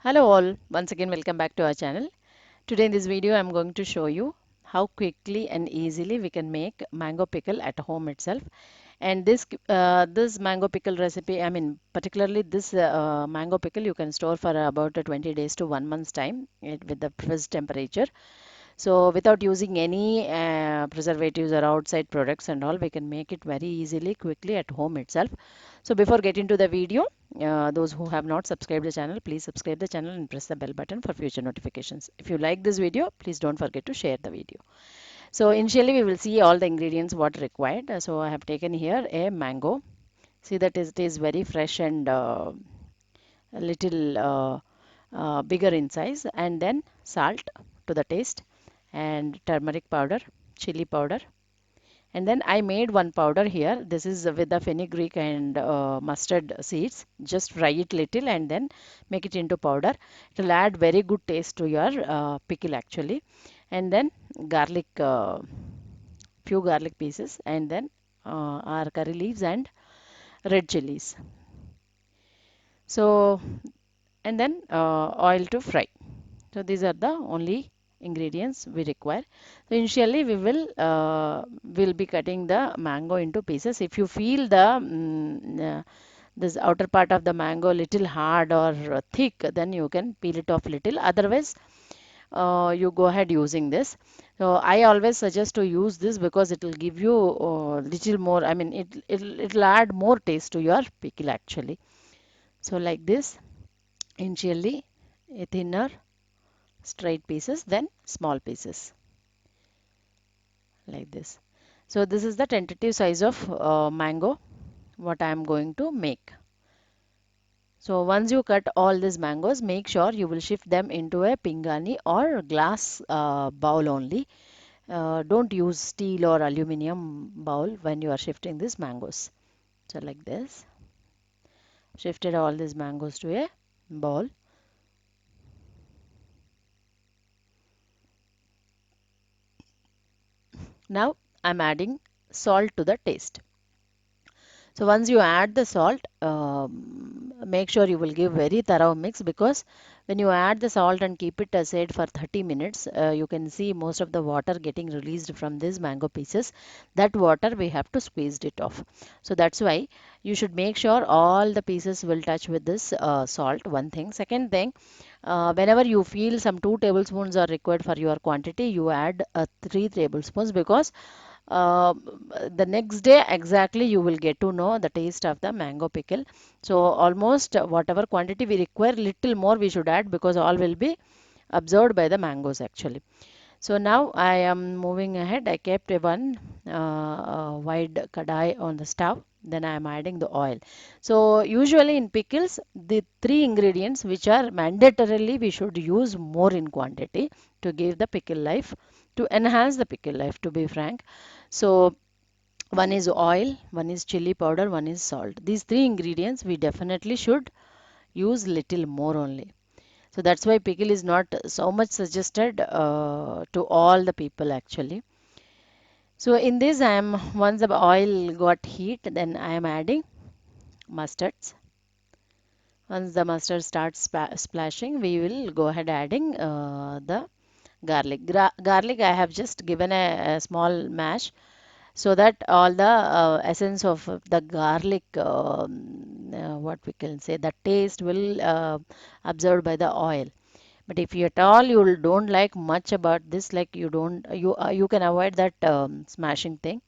Hello all, once again welcome back to our channel. Today in this video I'm going to show you how quickly and easily we can make mango pickle at home itself. And this mango pickle recipe, particularly this mango pickle you can store for about 20 days to 1 month's time with the fridge temperature. So without using any preservatives or outside products and all, we can make it very easily, quickly at home itself. So before getting to the video, those who have not subscribed the channel, please subscribe the channel and press the bell button for future notifications. If you like this video, please don't forget to share the video. So initially we will see all the ingredients what required. So I have taken here a mango. See that it is very fresh and a little bigger in size, and then salt to the taste, and turmeric powder, chili powder, and then I made one powder here. This is with the fenugreek and mustard seeds. Just fry it little and then make it into powder. It will add very good taste to your pickle actually. And then garlic, few garlic pieces, and then our curry leaves and red chilies. So, and then oil to fry. So these are the only ingredients we require. So initially we will be cutting the mango into pieces. If you feel this outer part of the mango little hard or thick, then you can peel it off little. Otherwise, you go ahead using this. So I always suggest to use this because it will give you little more. It'll add more taste to your pickle actually. So like this, initially a thinner straight pieces, then small pieces like this. So this is the tentative size of mango what I am going to make. So once you cut all these mangoes, make sure you will shift them into a pingani or glass bowl only. Don't use steel or aluminum bowl when you are shifting these mangoes. So like this, shifted all these mangoes to a bowl. Now I'm adding salt to the taste. So once you add the salt, make sure you will give very thorough mix, because when you add the salt and keep it aside for 30 minutes, you can see most of the water getting released from these mango pieces. That water we have to squeeze it off. So that's why you should make sure all the pieces will touch with this salt. One thing. Second thing, whenever you feel some 2 tablespoons are required for your quantity, you add 3 tablespoons, because uh, the next day exactly you will get to know the taste of the mango pickle. So almost whatever quantity we require, little more we should add, because all will be absorbed by the mangoes actually. So now I am moving ahead. I kept a one wide kadai on the stove. Then I am adding the oil. So usually in pickles, the three ingredients which are mandatorily we should use more in quantity to give the pickle life, to enhance the pickle life, to be frank. So one is oil, one is chili powder, one is salt. These three ingredients we definitely should use little more only. So that's why pickle is not so much suggested to all the people actually. So in this I am, once the oil got heat, then I am adding mustards. Once the mustard starts splashing, we will go ahead adding the garlic. Garlic I have just given a small mash, so that all the essence of the garlic, what we can say, the taste will absorbed by the oil. But if you at all you don't like much about this, like you don't you can avoid that smashing thing.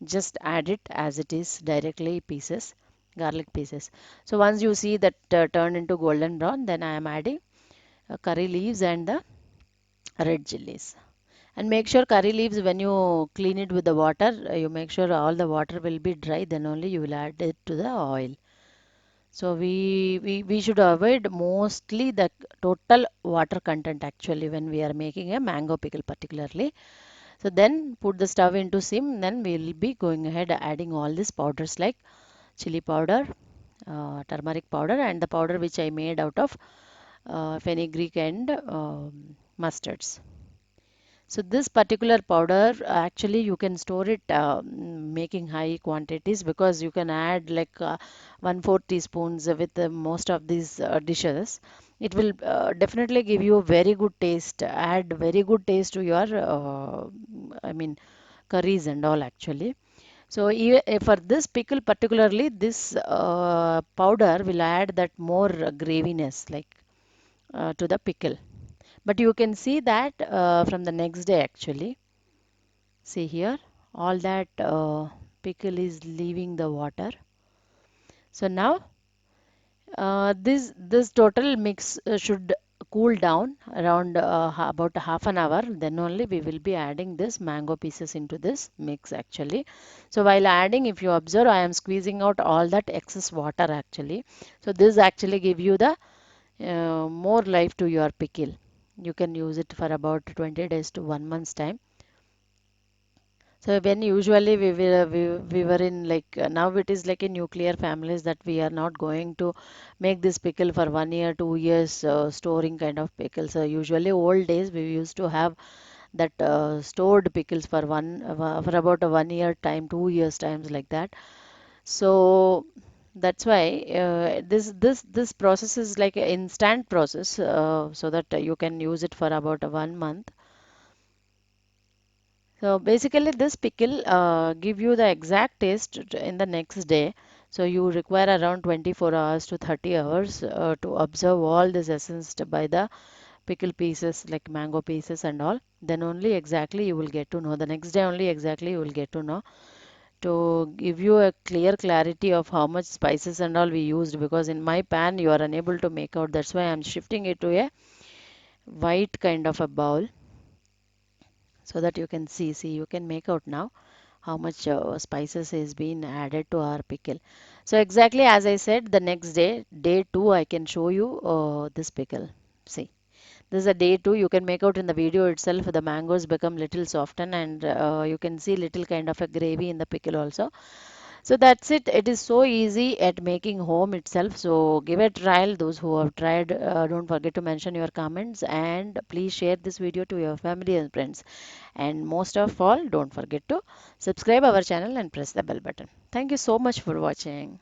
Just add it as it is directly, pieces, garlic pieces. So once you see that turn into golden brown, then I am adding curry leaves and the red chilies. And make sure curry leaves, when you clean it with the water, you make sure all the water will be dry, then only you will add it to the oil. So we should avoid mostly the total water content actually when we are making a mango pickle particularly. So then put the stove into sim, then we will be going ahead adding all these powders like chili powder, turmeric powder, and the powder which I made out of fenugreek and mustards. So this particular powder, actually you can store it making high quantities, because you can add like 1/4 teaspoons with most of these dishes. It will definitely give you a very good taste, add very good taste to your, I mean, curries and all actually. So for this pickle particularly, this powder will add that more graviness like to the pickle. But you can see that from the next day actually. See here, all that pickle is leaving the water. So now this total mix should cool down around about half an hour. Then only we will be adding this mango pieces into this mix actually. So while adding, if you observe, I am squeezing out all that excess water actually. So this actually give you the more life to your pickle. You can use it for about 20 days to 1 month's time. So when usually we were in like now it is like a nuclear families that we are not going to make this pickle for 1 year, 2 years storing kind of pickle. So usually old days we used to have that stored pickles for for about a 1 year time, 2 years times like that. So that's why this process is like an instant process, so that you can use it for about a 1 month. So basically, this pickle give you the exact taste in the next day. So you require around 24 hours to 30 hours to observe all this essence by the pickle pieces, like mango pieces and all. Then only exactly you will get to know. The next day only exactly you will get to know. To give you a clear clarity of how much spices and all we used, because in my pan you are unable to make out. That's why I'm shifting it to a white kind of a bowl so that you can see you can make out now how much spices is being added to our pickle. So exactly as I said, the next day, day two, I can show you this pickle. See, this is a day two. You can make out in the video itself. The mangoes become little softened, and you can see little kind of a gravy in the pickle also. So that's it. It is so easy at making home itself. So give it a trial. Those who have tried, don't forget to mention your comments and please share this video to your family and friends. And most of all, don't forget to subscribe our channel and press the bell button. Thank you so much for watching.